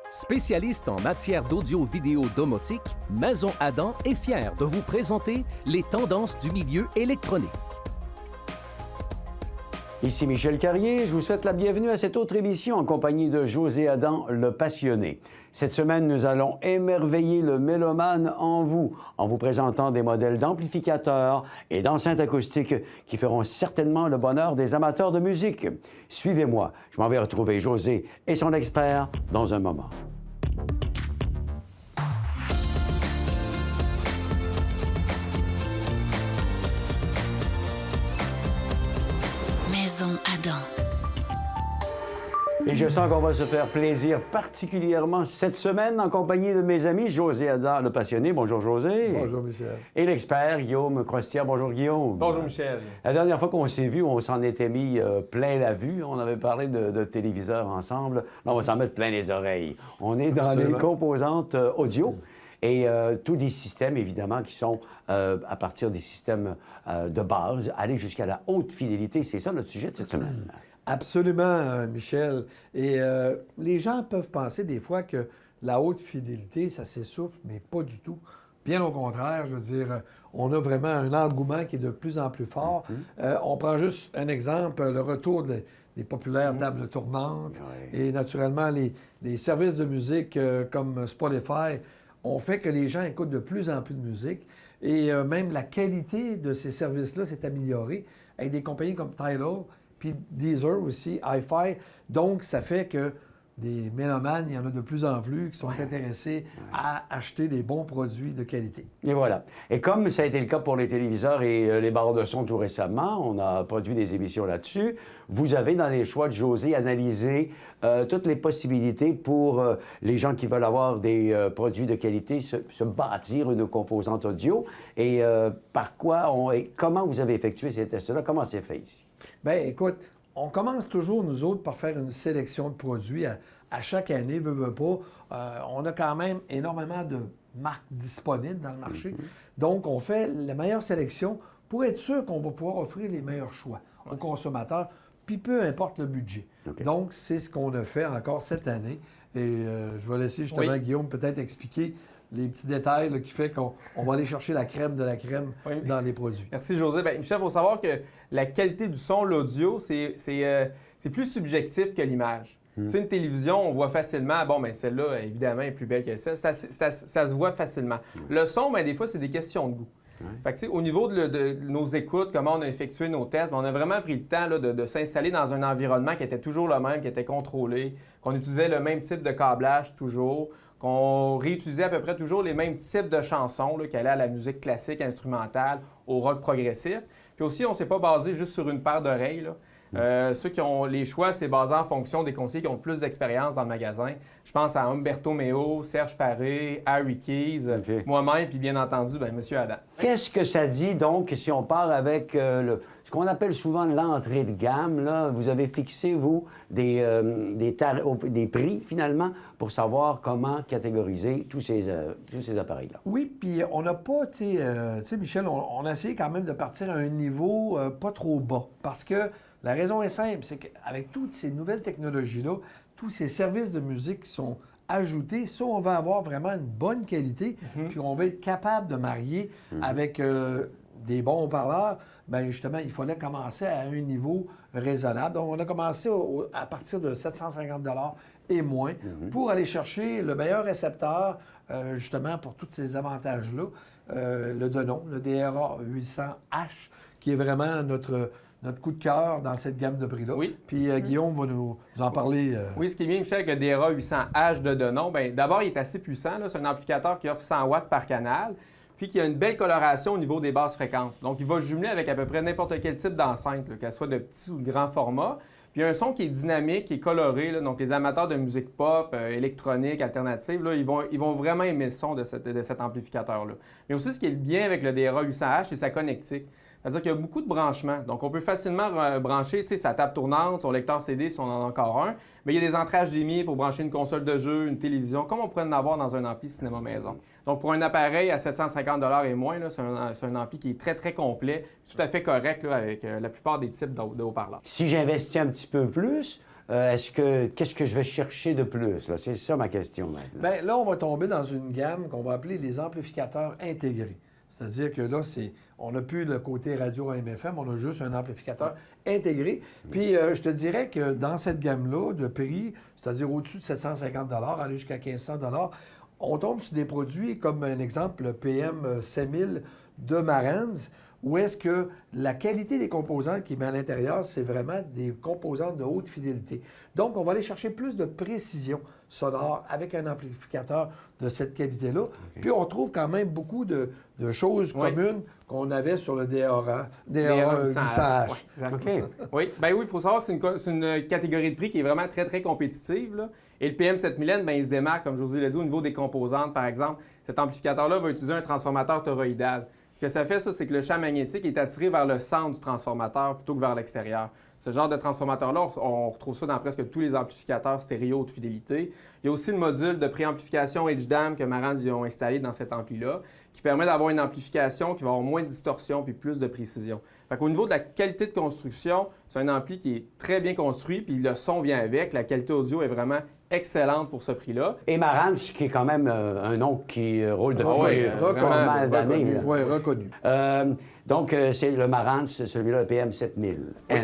Spécialiste en matière d'audio-vidéo domotique, Maison Adam est fière de vous présenter les tendances du milieu électronique. Ici Michel Carrier, je vous souhaite la bienvenue à cette autre émission en compagnie de José Adam, le passionné. Cette semaine, nous allons émerveiller le mélomane en vous présentant des modèles d'amplificateurs et d'enceintes acoustiques qui feront certainement le bonheur des amateurs de musique. Suivez-moi, je m'en vais retrouver José et son expert dans un moment. Maison Adam. Et je sens qu'on va se faire plaisir particulièrement cette semaine en compagnie de mes amis José Adam, le passionné. Bonjour José. Bonjour Michel. Et l'expert Guillaume Crostière. Bonjour Guillaume. Bonjour Michel. La dernière fois qu'on s'est vu, on s'en était mis plein la vue. On avait parlé de téléviseurs ensemble. Là, on va s'en mettre plein les oreilles. On est dans Absolument. les composantes audio et tous des systèmes, évidemment, qui sont à partir des systèmes de base, aller jusqu'à la haute fidélité. C'est ça notre sujet de cette semaine. Absolument, Michel. Et les gens peuvent penser des fois que la haute fidélité, ça s'essouffle, mais pas du tout. Bien au contraire, je veux dire, on a vraiment un engouement qui est de plus en plus fort. On prend juste un exemple, le retour des populaires tables tournantes et naturellement les services de musique comme Spotify ont fait que les gens écoutent de plus en plus de musique et même la qualité de ces services-là s'est améliorée avec des compagnies comme Tidal, puis Deezer aussi, Hi-Fi. Donc, ça fait que des mélomanes, il y en a de plus en plus qui sont intéressés à acheter des bons produits de qualité. Et voilà. Et comme ça a été le cas pour les téléviseurs et les barres de son tout récemment, on a produit des émissions là-dessus, vous avez dans les choix de José analysé toutes les possibilités pour les gens qui veulent avoir des produits de qualité, se bâtir une composante audio. Et par quoi, comment vous avez effectué ces tests-là? Comment c'est fait ici? Bien, écoute, on commence toujours, nous autres, par faire une sélection de produits à chaque année, veut pas. On a quand même énormément de marques disponibles dans le marché. Donc, on fait la meilleure sélection pour être sûr qu'on va pouvoir offrir les meilleurs choix aux consommateurs, puis peu importe le budget. Donc, c'est ce qu'on a fait encore cette année. Et je vais laisser justement Guillaume peut-être expliquer les petits détails là, qui fait qu'on va aller chercher la crème de la crème dans les produits. Merci José. Bien, Michel, il faut savoir que la qualité du son, l'audio, c'est plus subjectif que l'image. Tu sais, une télévision, on voit facilement, bon, bien celle-là, évidemment, est plus belle que celle. Ça se voit facilement. Le son, bien, des fois, c'est des questions de goût. Fait que, tu sais, au niveau de nos écoutes, comment on a effectué nos tests, bien, on a vraiment pris le temps là, de s'installer dans un environnement qui était toujours le même, qui était contrôlé, qu'on utilisait le même type de câblage toujours, qu'on réutilisait à peu près toujours les mêmes types de chansons là, qui allaient à la musique classique, instrumentale, au rock progressif. Puis aussi, on ne s'est pas basé juste sur une paire d'oreilles, là. Ceux qui ont les choix, c'est basé en fonction des conseillers qui ont le plus d'expérience dans le magasin. Je pense à Humberto Meo, Serge Paré, Harry Keys, moi-même, puis bien entendu, bien, M. Adam. Qu'est-ce que ça dit, donc, si on part avec ce qu'on appelle souvent l'entrée de gamme, là? Vous avez fixé, vous, des prix, finalement, pour savoir comment catégoriser tous ces appareils-là. Oui, puis on n'a pas, tu sais, Michel, on a essayé quand même de partir à un niveau pas trop bas. Parce que la raison est simple, c'est qu'avec toutes ces nouvelles technologies-là, tous ces services de musique qui sont ajoutés, ça, on va avoir vraiment une bonne qualité, puis on va être capable de marier avec des bons haut-parleurs. Bien, justement, il fallait commencer à un niveau raisonnable. Donc, on a commencé à partir de 750 $ et moins pour aller chercher le meilleur récepteur, justement, pour tous ces avantages-là. Le Denon, le DRA 800H, qui est vraiment notre coup de cœur dans cette gamme de prix-là. Oui. Puis Guillaume va nous en parler. Oui, ce qui est bien, Michel, avec le DRA 800H de Denon, bien, d'abord, il est assez puissant. Là. C'est un amplificateur qui offre 100 watts par canal, puis qui a une belle coloration au niveau des basses fréquences. Donc, il va jumeler avec à peu près n'importe quel type d'enceinte, qu'elle soit de petit ou de grand format. Puis, il y a un son qui est dynamique, qui est coloré. Là. Donc, les amateurs de musique pop, électronique, alternative, là, ils vont vraiment aimer le son de cet amplificateur-là. Mais aussi, ce qui est bien avec le DRA 800H, c'est sa connectique. C'est-à-dire qu'il y a beaucoup de branchements. Donc, on peut facilement brancher sa table tournante, son lecteur CD si on en a encore un. Mais il y a des entrées HDMI pour brancher une console de jeu, une télévision, comme on pourrait en avoir dans un ampli cinéma maison. Donc, pour un appareil à 750 $ et moins, c'est un ampli qui est très, très complet, tout à fait correct là, avec la plupart des types de haut-parleurs. Si j'investis un petit peu plus, Qu'est-ce que je vais chercher de plus? Là? C'est ça ma question maintenant. Bien, là, on va tomber dans une gamme qu'on va appeler les amplificateurs intégrés. C'est-à-dire que là, on n'a plus le côté radio AM/FM, on a juste un amplificateur intégré. Puis, je te dirais que dans cette gamme-là de prix, c'est-à-dire au-dessus de 750 aller jusqu'à 1500 on tombe sur des produits comme un exemple, le PM 5000 de Marantz, où est-ce que la qualité des composantes qu'il met à l'intérieur, c'est vraiment des composantes de haute fidélité. Donc, on va aller chercher plus de précision sonore avec un amplificateur de cette qualité-là. Okay. Puis, on trouve quand même beaucoup de choses communes qu'on avait sur le DA 800H. Oui, bien oui, il faut savoir que c'est une catégorie de prix qui est vraiment très, très compétitive, là. Et le PM 7000N, bien, il se démarque, comme José l'a dit, au niveau des composantes. Par exemple, cet amplificateur-là va utiliser un transformateur toroïdal. Ce que ça fait, ça, c'est que le champ magnétique est attiré vers le centre du transformateur plutôt que vers l'extérieur. Ce genre de transformateur-là, on retrouve ça dans presque tous les amplificateurs stéréo haute fidélité. Il y a aussi le module de préamplification HDAM que Marantz ont installé dans cet ampli-là, qui permet d'avoir une amplification qui va avoir moins de distorsion puis plus de précision. Fait qu'au niveau de la qualité de construction, c'est un ampli qui est très bien construit, puis le son vient avec. La qualité audio est vraiment excellente pour ce prix-là. Et Marantz, qui est quand même un nom qui roule depuis pas mal d'années. Oui, reconnu. Donc, c'est le Marantz, celui-là, le PM 7000N. Oui,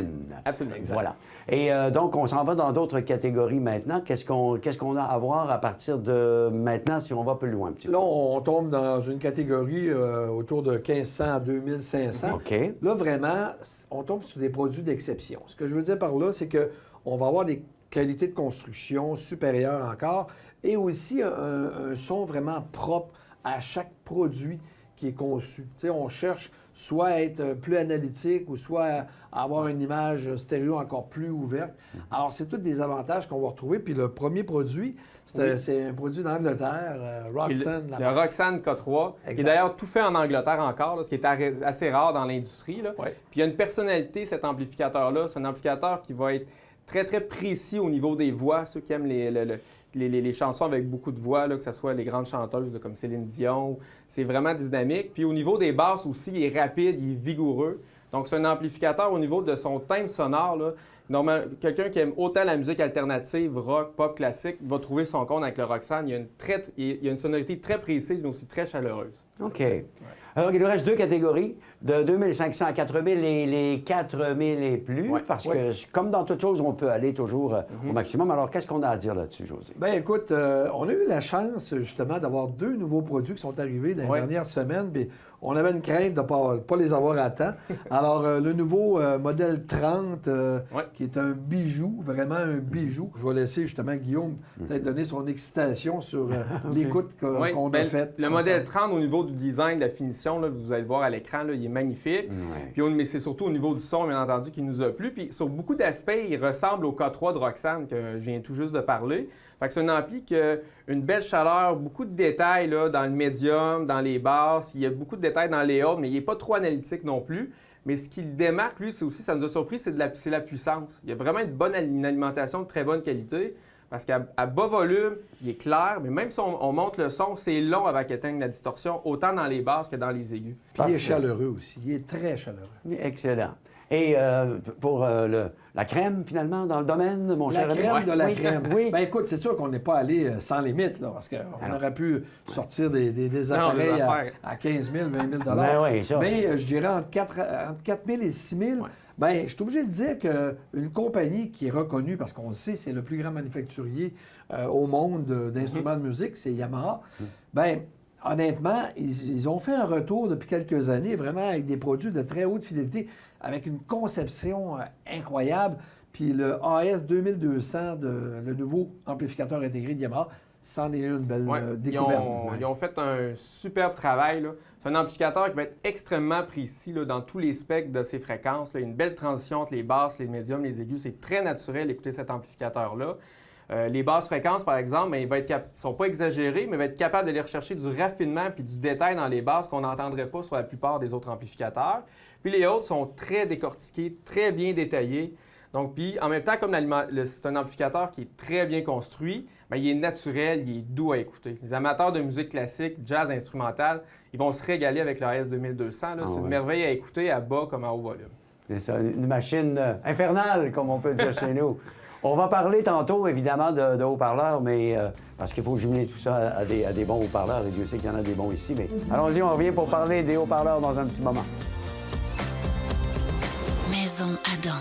absolument, exact. Voilà. Et donc, on s'en va dans d'autres catégories maintenant. Qu'est-ce qu'on a à voir à partir de maintenant, si on va plus loin un petit peu? Là, on tombe dans une catégorie autour de 1500 à 2500. OK. Là, vraiment, on tombe sur des produits d'exception. Ce que je veux dire par là, c'est qu'on va avoir des qualités de construction supérieures encore et aussi un son vraiment propre à chaque produit qui est conçu. Tu sais, on cherche soit à être plus analytique ou soit à avoir une image stéréo encore plus ouverte. Alors, c'est tous des avantages qu'on va retrouver. Puis le premier produit, c'est un produit d'Angleterre, Roxanne. Le Roxanne K3, exact. Qui est d'ailleurs tout fait en Angleterre encore, là, ce qui est assez rare dans l'industrie. Là. Ouais. Puis il y a une personnalité, cet amplificateur-là. C'est un amplificateur qui va être très, très précis au niveau des voix. Ceux qui aiment les chansons avec beaucoup de voix, là, que ce soit les grandes chanteuses là, comme Céline Dion, c'est vraiment dynamique. Puis au niveau des basses aussi, il est rapide, il est vigoureux. Donc c'est un amplificateur au niveau de son thème sonore. Là. Normalement, quelqu'un qui aime autant la musique alternative, rock, pop, classique, va trouver son compte avec le Roxanne. Il y a une sonorité très précise, mais aussi très chaleureuse. OK. Ouais. Alors, il nous reste deux catégories, de 2500 à 4000 et les 4000 et plus, parce que, comme dans toute chose, on peut aller toujours au maximum. Alors, qu'est-ce qu'on a à dire là-dessus, José? Bien, écoute, on a eu la chance, justement, d'avoir deux nouveaux produits qui sont arrivés dans les dernières semaines, puis on avait une crainte de ne pas les avoir à temps. Alors, le nouveau modèle 30, qui est un bijou, vraiment un bijou. Je vais laisser, justement, Guillaume peut-être donner son excitation sur l'écoute qu'on a faite. Le modèle 30, au niveau du design, de la finition, là, vous allez le voir à l'écran, là, il est magnifique. Puis mais c'est surtout au niveau du son, bien entendu, qui nous a plu. Puis sur beaucoup d'aspects, il ressemble au K3 de Roxanne, que je viens tout juste de parler. Fait que c'est un ampli qui a une belle chaleur, beaucoup de détails là, dans le médium, dans les basses. Il y a beaucoup de détails dans les hautes, mais il n'est pas trop analytique non plus. Mais ce qui le démarque, lui, c'est aussi, ça nous a surpris, c'est la puissance. Il y a vraiment une alimentation de très bonne qualité. Parce qu'à bas volume, il est clair, mais même si on monte le son, c'est long avant qu'il atteigne la distorsion, autant dans les basses que dans les aigus. Puis il est chaleureux aussi. Il est très chaleureux. Excellent. Et pour la crème, finalement, dans le domaine, mon cher ami? La crème de la crème. Oui. Bien, écoute, c'est sûr qu'on n'est pas allé sans limite, là, parce qu'on aurait pu sortir des appareils à 15 000, 20 000 ben oui, ça. Mais je dirais entre 4 000 et 6 000. Ouais. Bien, je suis obligé de dire qu'une compagnie qui est reconnue, parce qu'on le sait, c'est le plus grand manufacturier au monde d'instruments de musique, c'est Yamaha. Bien, honnêtement, ils ont fait un retour depuis quelques années, vraiment avec des produits de très haute fidélité, avec une conception incroyable. Puis le AS 2200, le nouveau amplificateur intégré de Yamaha, c'en est une belle découverte. Ils ont fait un superbe travail, là. C'est un amplificateur qui va être extrêmement précis là, dans tous les spectres de ses fréquences. Là. Il y a une belle transition entre les basses, les médiums, les aigus. C'est très naturel d'écouter cet amplificateur-là. Les basses fréquences, par exemple, ils ne sont pas exagérés, mais il va être capable d'aller rechercher du raffinement puis du détail dans les basses qu'on n'entendrait pas sur la plupart des autres amplificateurs. Puis les hautes sont très décortiquées, très bien détaillées. Donc, puis en même temps, comme c'est un amplificateur qui est très bien construit, bien, il est naturel, il est doux à écouter. Les amateurs de musique classique, jazz instrumental, ils vont se régaler avec le AS 2200. C'est une merveille à écouter à bas comme à haut volume. C'est ça, une machine infernale, comme on peut dire chez nous. On va parler tantôt, évidemment, de haut-parleurs, mais parce qu'il faut jumeler tout ça à des bons haut-parleurs, et Dieu sait qu'il y en a des bons ici. Mais allons-y, on revient pour parler des haut-parleurs dans un petit moment. Maison Adam.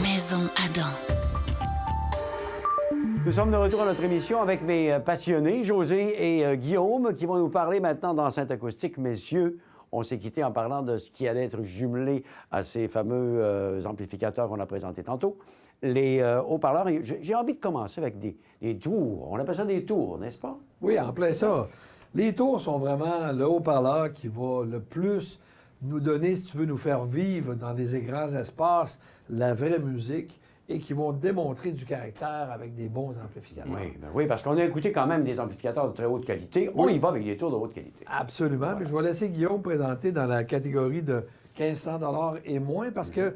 Maison Adam. Nous sommes de retour à notre émission avec mes passionnés, José et Guillaume, qui vont nous parler maintenant d'enceinte acoustique. Messieurs, on s'est quitté en parlant de ce qui allait être jumelé à ces fameux amplificateurs qu'on a présentés tantôt. Les haut-parleurs, j'ai envie de commencer avec des tours. On appelle ça des tours, n'est-ce pas? Oui, en plein ça. Les tours sont vraiment le haut-parleur qui va le plus nous donner, si tu veux, nous faire vivre dans des grands espaces la vraie musique et qui vont démontrer du caractère avec des bons amplificateurs. Oui, parce qu'on a écouté quand même des amplificateurs de très haute qualité. On y va avec des tours de haute qualité. Absolument. Voilà. Puis je vais laisser Guillaume présenter dans la catégorie de 1500 $ et moins parce que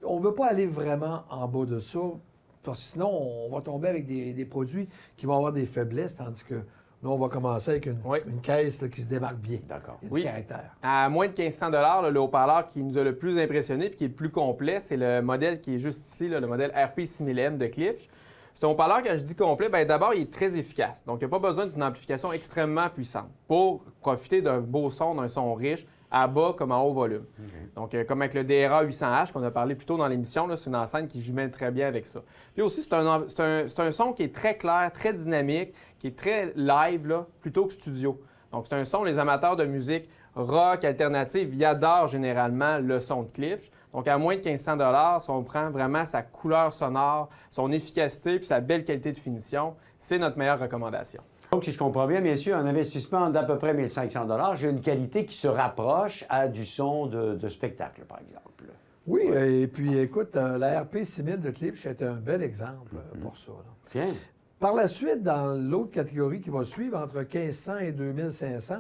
on ne veut pas aller vraiment en bas de ça, parce que sinon, on va tomber avec des produits qui vont avoir des faiblesses, tandis que là, on va commencer avec une caisse là, qui se démarque bien. D'accord. Il y a du caractère. À moins de 1500 $ le haut-parleur qui nous a le plus impressionné et qui est le plus complet, c'est le modèle qui est juste ici, là, le modèle RP6000M de Klipsch. C'est un haut-parleur, quand je dis complet, bien d'abord, il est très efficace. Donc, il n'y a pas besoin d'une amplification extrêmement puissante pour profiter d'un beau son, d'un son riche, à bas comme en haut volume. Donc, comme avec le DRA 800H qu'on a parlé plus tôt dans l'émission, c'est une enceinte qui jumelle très bien avec ça. Puis aussi, c'est un son qui est très clair, très dynamique, qui est très live, là, plutôt que studio. Donc, c'est un son, les amateurs de musique rock, alternative, ils adorent généralement le son de Klipsch. Donc, à moins de 1500 $, si on prend vraiment sa couleur sonore, son efficacité puis sa belle qualité de finition, c'est notre meilleure recommandation. Donc, si je comprends bien, bien sûr, un investissement d'à peu près 1500 $, j'ai une qualité qui se rapproche à du son de spectacle, par exemple. Oui, et puis écoute, la RP6000 de Klipsch est un bel exemple pour ça. Là. Bien. Par la suite, dans l'autre catégorie qui va suivre, entre 1500 et 2500,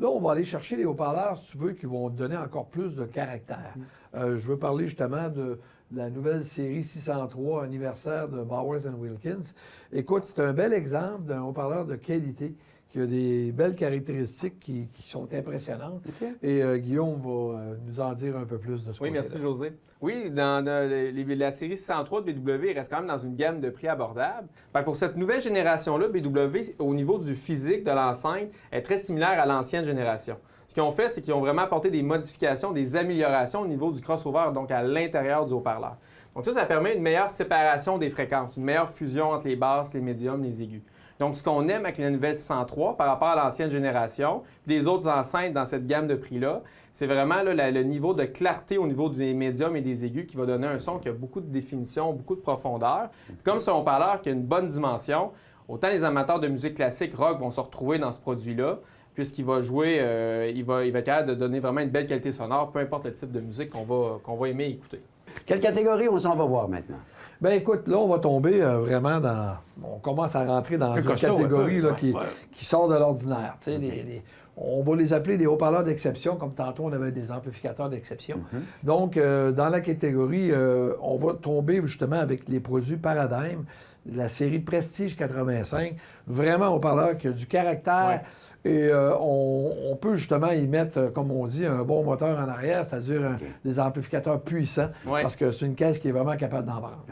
là, on va aller chercher les haut-parleurs, si tu veux, qui vont donner encore plus de caractère. Je veux parler justement de la nouvelle série 603 anniversaire de Bowers & Wilkins. Écoute, c'est un bel exemple d'un haut-parleur de qualité qui a des belles caractéristiques qui sont impressionnantes. Okay. Et Guillaume va nous en dire un peu plus de ce côté-là. Oui, merci José. Oui, dans la série 603 de BW, il reste quand même dans une gamme de prix abordables. Pour cette nouvelle génération-là, BW, au niveau du physique de l'enceinte, est très similaire à l'ancienne génération. Ce qu'ils ont fait, c'est qu'ils ont vraiment apporté des modifications, des améliorations au niveau du crossover, donc à l'intérieur du haut-parleur. Donc ça permet une meilleure séparation des fréquences, une meilleure fusion entre les basses, les médiums, les aigus. Donc, ce qu'on aime avec la nouvelle 603 par rapport à l'ancienne génération, puis les autres enceintes dans cette gamme de prix-là, c'est vraiment là, le niveau de clarté au niveau des médiums et des aigus qui va donner un son qui a beaucoup de définition, beaucoup de profondeur. Puis comme c'est un haut-parleur qui a une bonne dimension, autant les amateurs de musique classique rock vont se retrouver dans ce produit-là, puisqu'il va jouer, il va être capable de donner vraiment une belle qualité sonore, peu importe le type de musique qu'on va aimer écouter. Quelle catégorie on s'en va voir maintenant? Bien, écoute, là, on va tomber vraiment dans... On commence à rentrer dans une catégorie là, qui sort de l'ordinaire. Tu sais, on va les appeler des haut-parleurs d'exception, comme tantôt, on avait des amplificateurs d'exception. Donc, dans la catégorie, on va tomber justement avec les produits Paradigm, la série Prestige 85. Vraiment haut-parleur qui a du caractère. Et on peut justement y mettre, comme on dit, un bon moteur en arrière, c'est-à-dire des amplificateurs puissants, parce que c'est une caisse qui est vraiment capable d'en prendre.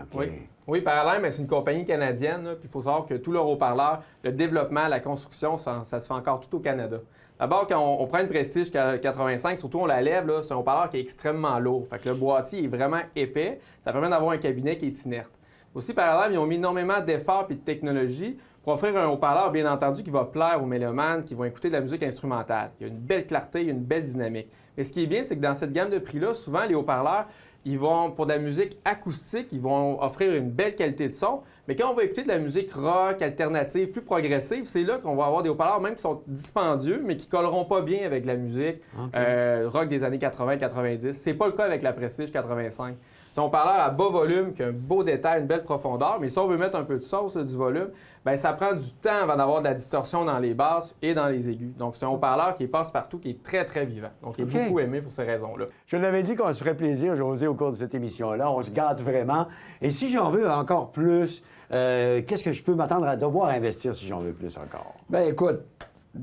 Oui, Paradigm, c'est une compagnie canadienne, puis il faut savoir que tout leur haut-parleur, le développement, la construction, ça se fait encore tout au Canada. D'abord, quand on prend une Prestige 85, surtout on la lève, là, c'est un haut-parleur qui est extrêmement lourd. Fait que le boîtier est vraiment épais. Ça permet d'avoir un cabinet qui est inerte. Aussi, Paradigm, ils ont mis énormément d'efforts et de technologie pour offrir un haut-parleur, bien entendu, qui va plaire aux mélomanes, qui vont écouter de la musique instrumentale. Il y a une belle clarté, il y a une belle dynamique. Mais ce qui est bien, c'est que dans cette gamme de prix-là, souvent, les haut-parleurs, ils vont, pour de la musique acoustique, ils vont offrir une belle qualité de son. Mais quand on va écouter de la musique rock, alternative, plus progressive, c'est là qu'on va avoir des haut-parleurs même qui sont dispendieux, mais qui colleront pas bien avec la musique rock des années 80-90. C'est pas le cas avec la Prestige 85. C'est un haut-parleur à bas volume qui a un beau détail, une belle profondeur, mais si on veut mettre un peu de sauce, là, du volume, bien, ça prend du temps avant d'avoir de la distorsion dans les basses et dans les aigus. Donc, c'est un haut-parleur qui passe partout, qui est très, très vivant. Donc, il est beaucoup aimé pour ces raisons-là. Je l'avais dit qu'on se ferait plaisir, José, au cours de cette émission-là. On se gâte vraiment. Et si j'en veux encore plus, qu'est-ce que je peux m'attendre à devoir investir si j'en veux plus encore? Bien, écoute,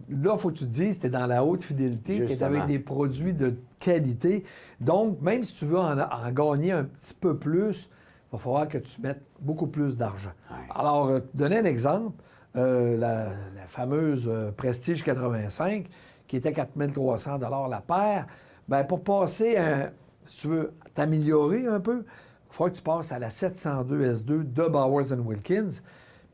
là, il faut que tu te dises, tu es dans la haute fidélité, tu es avec des produits de qualité. Donc, même si tu veux en gagner un petit peu plus, il va falloir que tu mettes beaucoup plus d'argent. Ouais. Alors, donner un exemple, la fameuse Prestige 85, qui était 4 300 la paire, bien, pour passer, si tu veux t'améliorer un peu, il faudra que tu passes à la 702 S2 de Bowers & Wilkins,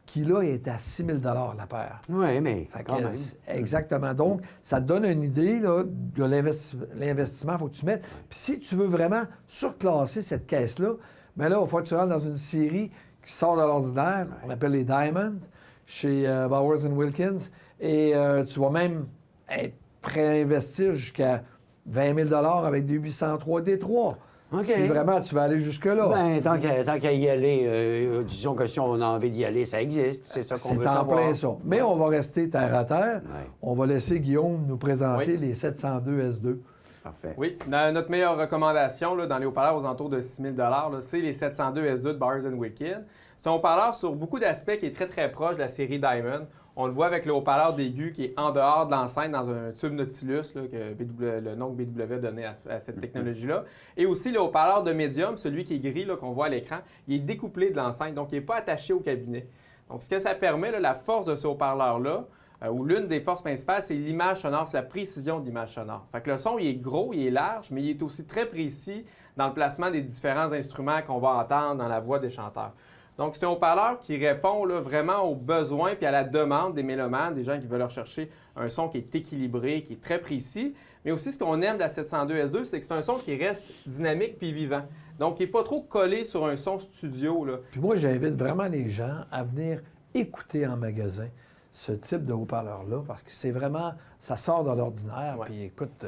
qui, là, est à 6 000 la paire. Oui, mais Fait que, quand même. exactement. Donc, ça te donne une idée là, de l'investissement qu'il faut que tu mettes. Puis si tu veux vraiment surclasser cette caisse-là, bien là, il va falloir que tu rentres dans une série qui sort de l'ordinaire. On appelle les Diamonds, chez Bowers & Wilkins. Et tu vas même être prêt à investir jusqu'à 20 000 avec des 803 D3. OK. Si vraiment tu vas aller jusque-là. Bien, tant qu'à y aller, disons que si on a envie d'y aller, ça existe. C'est ça qu'on veut C'est en savoir. plein ça. Mais on va rester terre à terre. Ouais. On va laisser Guillaume nous présenter Oui. les 702 S2. Parfait. Oui, notre meilleure recommandation là, dans les haut-parleurs aux alentours de 6 000 là, c'est les 702 S2 de Bowers & Wilkins. C'est un haut-parleur sur beaucoup d'aspects qui est très, très proche de la série Diamond. On le voit avec le haut-parleur d'aigu qui est en dehors de l'enceinte dans un tube Nautilus, là, que le nom que BW a donné à cette technologie-là. Et aussi le haut-parleur de médium, celui qui est gris, là, qu'on voit à l'écran, il est découplé de l'enceinte, donc il n'est pas attaché au cabinet. Donc ce que ça permet, là, la force de ce haut-parleur-là, ou l'une des forces principales, c'est l'image sonore, c'est la précision de l'image sonore. Fait que le son, il est gros, il est large, mais il est aussi très précis dans le placement des différents instruments qu'on va entendre dans la voix des chanteurs. Donc, c'est un haut-parleur qui répond là, vraiment aux besoins puis à la demande des mélomanes, des gens qui veulent rechercher un son qui est équilibré, qui est très précis. Mais aussi, ce qu'on aime de la 702 S2, c'est que c'est un son qui reste dynamique puis vivant. Donc, il n'est pas trop collé sur un son studio, là. Puis moi, j'invite vraiment les gens à venir écouter en magasin ce type de haut-parleur-là parce que c'est vraiment, ça sort de l'ordinaire. Ouais. Puis écoute,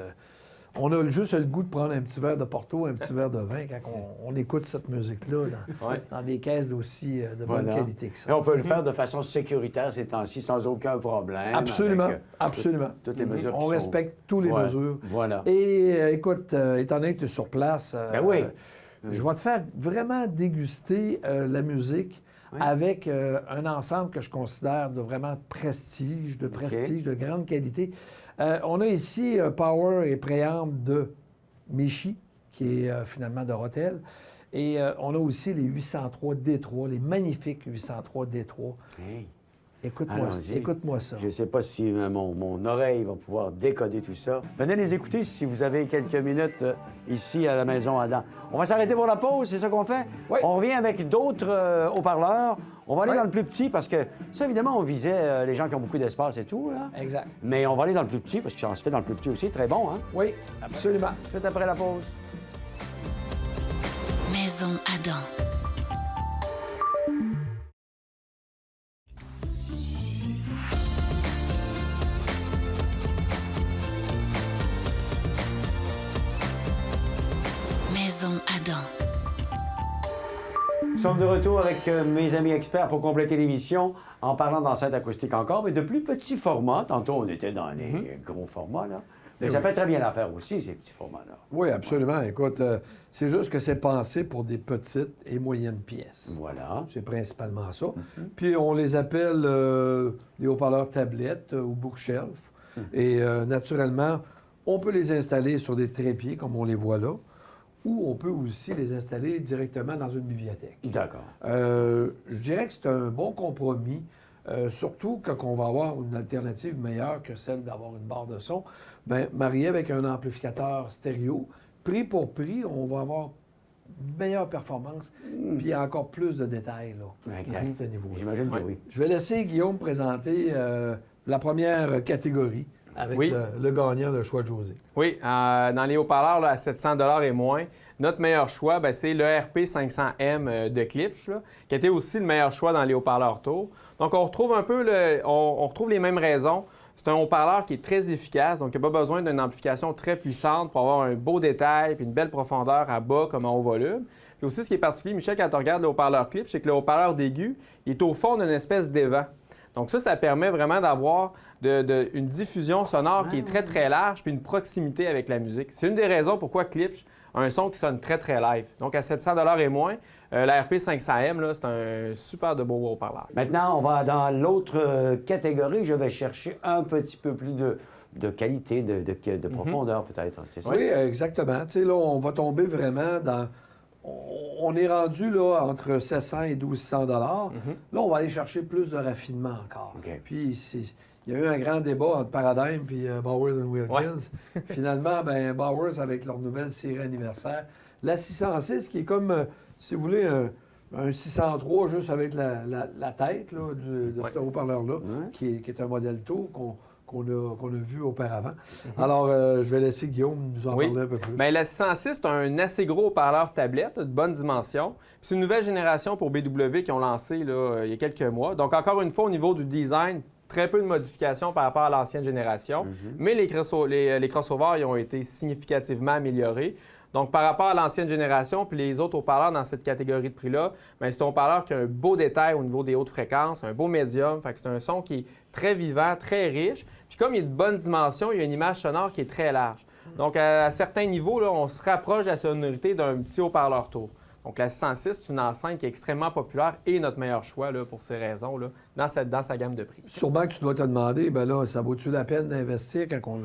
on a juste le goût de prendre un petit verre de Porto, un petit verre de vin quand on écoute cette musique-là dans des caisses d'aussi de bonne qualité que Et ça. on peut le faire de façon sécuritaire ces temps-ci, sans aucun problème. Absolument, avec, absolument. toutes les mesures On qui sont- respecte toutes les Ouais, mesures. Voilà. Et écoute, étant donné que tu es sur place, Ben oui. je vais te faire vraiment déguster la musique avec un ensemble que je considère de vraiment prestige, de grande qualité. On a ici Power et Préamble de Michi, qui est finalement de Rotel. Et on a aussi les 803 D3, les magnifiques 803 D3. Hey. Écoute-moi écoute-moi ça. Je ne sais pas si mon oreille va pouvoir décoder tout ça. Venez les écouter si vous avez quelques minutes ici à la Maison Adam. On va s'arrêter pour la pause, c'est ça qu'on fait? Oui. On revient avec d'autres haut-parleurs. On va aller Oui. dans le plus petit parce que ça, évidemment, on visait les gens qui ont beaucoup d'espace et tout. Là. Exact. Mais on va aller dans le plus petit parce que ça se fait dans le plus petit aussi. Très bon, hein? Oui, absolument. Faites après la pause. Maison Adam. Maison Adam. Nous sommes de retour avec mes amis experts pour compléter l'émission en parlant d'enceinte acoustique encore, mais de plus petits formats. Tantôt, on était dans les gros formats, là. Mais ça fait très bien l'affaire aussi, ces petits formats-là. Oui, absolument. Écoute, c'est juste que c'est pensé pour des petites et moyennes pièces. Voilà. C'est principalement ça. Puis on les appelle les haut-parleurs tablettes ou bookshelf. Et naturellement, on peut les installer sur des trépieds, comme on les voit là, ou on peut aussi les installer directement dans une bibliothèque. D'accord. Je dirais que c'est un bon compromis, surtout quand on va avoir une alternative meilleure que celle d'avoir une barre de son. Bien, marié avec un amplificateur stéréo, prix pour prix, on va avoir une meilleure performance, puis encore plus de détails là, Exact. à ce niveau-là. J'imagine que Ouais. oui. Je vais laisser Guillaume présenter la première catégorie avec Oui. le gagnant de choix de José. Oui, dans les haut-parleurs là, à 700 et moins, notre meilleur choix, ben, c'est le RP 500M de Klipsch, là, qui était aussi le meilleur choix dans les haut-parleurs Tour. Donc, on retrouve un peu on retrouve les mêmes raisons. C'est un haut-parleur qui est très efficace, donc il n'y a pas besoin d'une amplification très puissante pour avoir un beau détail et une belle profondeur à bas comme en haut volume. Puis aussi, ce qui est particulier, Michel, quand tu regardes le haut-parleur Klipsch, c'est que le haut-parleur d'aigu, il est au fond d'une espèce d'évent. Donc ça permet vraiment d'avoir une diffusion sonore qui est très, très large puis une proximité avec la musique. C'est une des raisons pourquoi Klipsch a un son qui sonne très, très live. Donc à 700 $ et moins, la RP 500M, là, c'est un super de beau haut-parleur. Maintenant, on va dans l'autre catégorie. Je vais chercher un petit peu plus de qualité, de profondeur peut-être. C'est ça? Oui, exactement. Tu sais, là, on va tomber vraiment dans... On est rendu là entre 700 et 1200 $. Là, on va aller chercher plus de raffinement encore. OK. Puis, il y a eu un grand débat entre Paradigm et Bowers & Wilkins. Ouais. Finalement, Bowers, avec leur nouvelle série anniversaire, la 606, qui est comme, si vous voulez, un 603 juste avec la tête là, de ce haut-parleur-là, qui est un modèle taux qu'on a vu auparavant. Alors, je vais laisser Guillaume nous en parler un peu plus. Bien, la 606, c'est un assez gros haut-parleur tablette de bonne dimension. Puis c'est une nouvelle génération pour BW qui ont lancé là, il y a quelques mois. Donc, encore une fois, au niveau du design, très peu de modifications par rapport à l'ancienne génération. Mais les crossovers ils ont été significativement améliorés. Donc, par rapport à l'ancienne génération, puis les autres haut-parleurs dans cette catégorie de prix-là, bien, c'est un haut-parleur qui a un beau détail au niveau des hautes fréquences, un beau médium. Fait que c'est un son qui est très vivant, très riche. Puis comme il est de bonne dimension, il y a une image sonore qui est très large. Donc, à certains niveaux, là, on se rapproche de la sonorité d'un petit haut-parleur tour. Donc, la 606, c'est une enceinte qui est extrêmement populaire et notre meilleur choix là, pour ces raisons, là, dans sa gamme de prix. Sûrement que tu dois te demander, bien là, ça vaut-tu la peine d'investir quand on...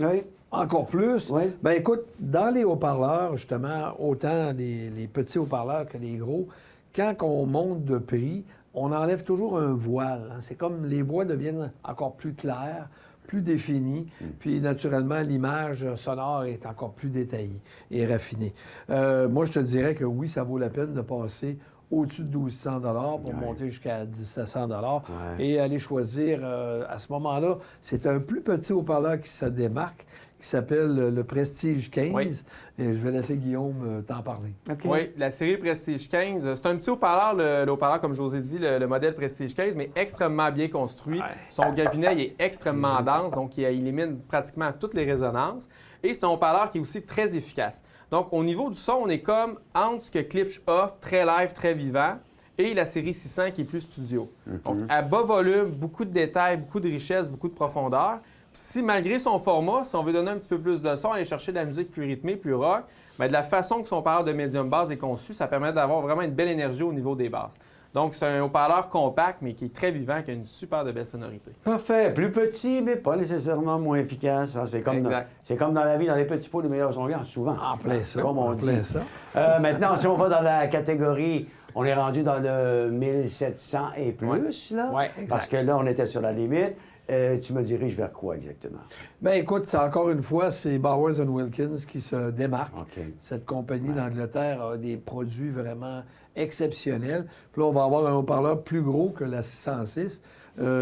Oui. Encore plus? Oui. Bien, écoute, dans les haut-parleurs, justement, autant les petits haut-parleurs que les gros, quand on monte de prix, on enlève toujours un voile. Hein. C'est comme les voix deviennent encore plus claires, plus définies, puis naturellement, l'image sonore est encore plus détaillée et raffinée. Moi, je te dirais que oui, ça vaut la peine de passer au-dessus de 1200 $ pour monter jusqu'à 1700 $ et aller choisir, à ce moment-là, c'est un plus petit haut-parleur qui se démarque, qui s'appelle le Prestige 15. Oui. Et je vais laisser Guillaume t'en parler. OK. Oui, la série Prestige 15, c'est un petit haut-parleur, le haut-parleur, comme je vous ai dit, le modèle Prestige 15, mais extrêmement bien construit. Son gabinet il est extrêmement dense, donc il élimine pratiquement toutes les résonances. Et c'est un haut-parleur qui est aussi très efficace. Donc, au niveau du son, on est comme entre ce que Klipsch offre, très live, très vivant, et la série 600 qui est plus studio. Donc, à bas volume, beaucoup de détails, beaucoup de richesse, beaucoup de profondeur. Si malgré son format, si on veut donner un petit peu plus de son, aller chercher de la musique plus rythmée, plus rock, bien, de la façon que son haut-parleur de médium basse est conçu, ça permet d'avoir vraiment une belle énergie au niveau des basses. Donc, c'est un haut-parleur compact, mais qui est très vivant, qui a une super de belle sonorité. Parfait. Plus petit, mais pas nécessairement moins efficace. Hein. C'est comme dans la vie, dans les petits pots, les meilleurs sont grands, souvent. En plein ça. Comme on en dit. plein ça. Maintenant, si on va dans la catégorie, on est rendu dans le 1700 et plus, là. Ouais, exact. Parce que là, on était sur la limite. Tu me diriges vers quoi exactement? Bien, écoute, encore une fois, c'est Bowers & Wilkins qui se démarque. OK. Cette compagnie d'Angleterre a des produits vraiment exceptionnels. Puis là, on va avoir un haut-parleur plus gros que la 606,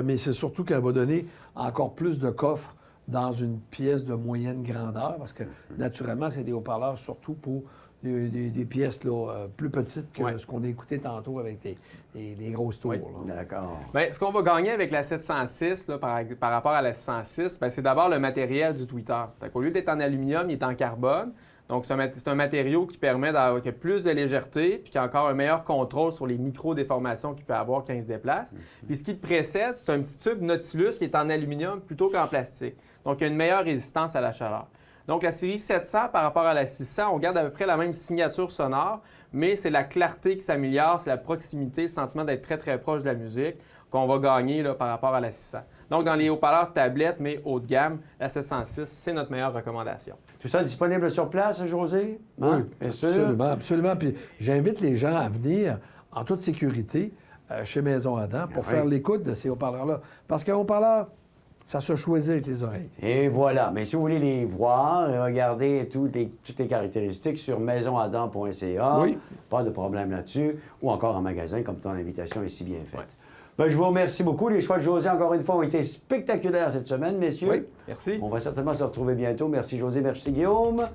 mais c'est surtout qu'elle va donner encore plus de coffres dans une pièce de moyenne grandeur, parce que, naturellement, c'est des haut-parleurs surtout pour des pièces là, plus petites que ce qu'on a écouté tantôt avec les grosses tours. Oui. Là. D'accord. Bien, ce qu'on va gagner avec la 706 là, par rapport à la 606, bien, c'est d'abord le matériel du tweeter. Au lieu d'être en aluminium, il est en carbone. Donc, c'est un matériau qui permet d'avoir plus de légèreté puis qui a encore un meilleur contrôle sur les micro-déformations qu'il peut avoir quand il se déplace. Puis ce qui le précède, c'est un petit tube Nautilus qui est en aluminium plutôt qu'en plastique. Donc, il y a une meilleure résistance à la chaleur. Donc, la série 700 par rapport à la 600, on garde à peu près la même signature sonore, mais c'est la clarté qui s'améliore, c'est la proximité, le sentiment d'être très, très proche de la musique qu'on va gagner là, par rapport à la 600. Donc, dans les haut-parleurs tablettes, mais haut de gamme, la 706, c'est notre meilleure recommandation. Tout ça disponible sur place, José? Hein? Oui, Bien sûr. absolument, absolument. Puis j'invite les gens à venir en toute sécurité chez Maison Adam pour faire l'écoute de ces haut-parleurs-là. Parce qu'un haut-parleur, ça se choisit avec les oreilles. Et voilà. Mais si vous voulez les voir et regarder toutes les caractéristiques sur maisonadam.ca, Oui. pas de problème là-dessus, ou encore en magasin, comme ton invitation est si bien faite. Ben, je vous remercie beaucoup. Les choix de José, encore une fois, ont été spectaculaires cette semaine, messieurs. Oui. Merci. On va certainement se retrouver bientôt. Merci José, merci Guillaume.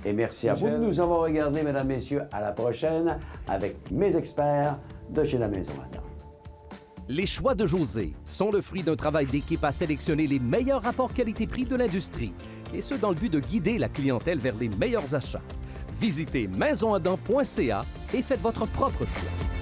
Et merci à vous de nous avoir regardés, mesdames, messieurs. À la prochaine avec mes experts de chez la Maison Adam. Les choix de José sont le fruit d'un travail d'équipe à sélectionner les meilleurs rapports qualité-prix de l'industrie, et ce dans le but de guider la clientèle vers les meilleurs achats. Visitez maisonadam.ca et faites votre propre choix.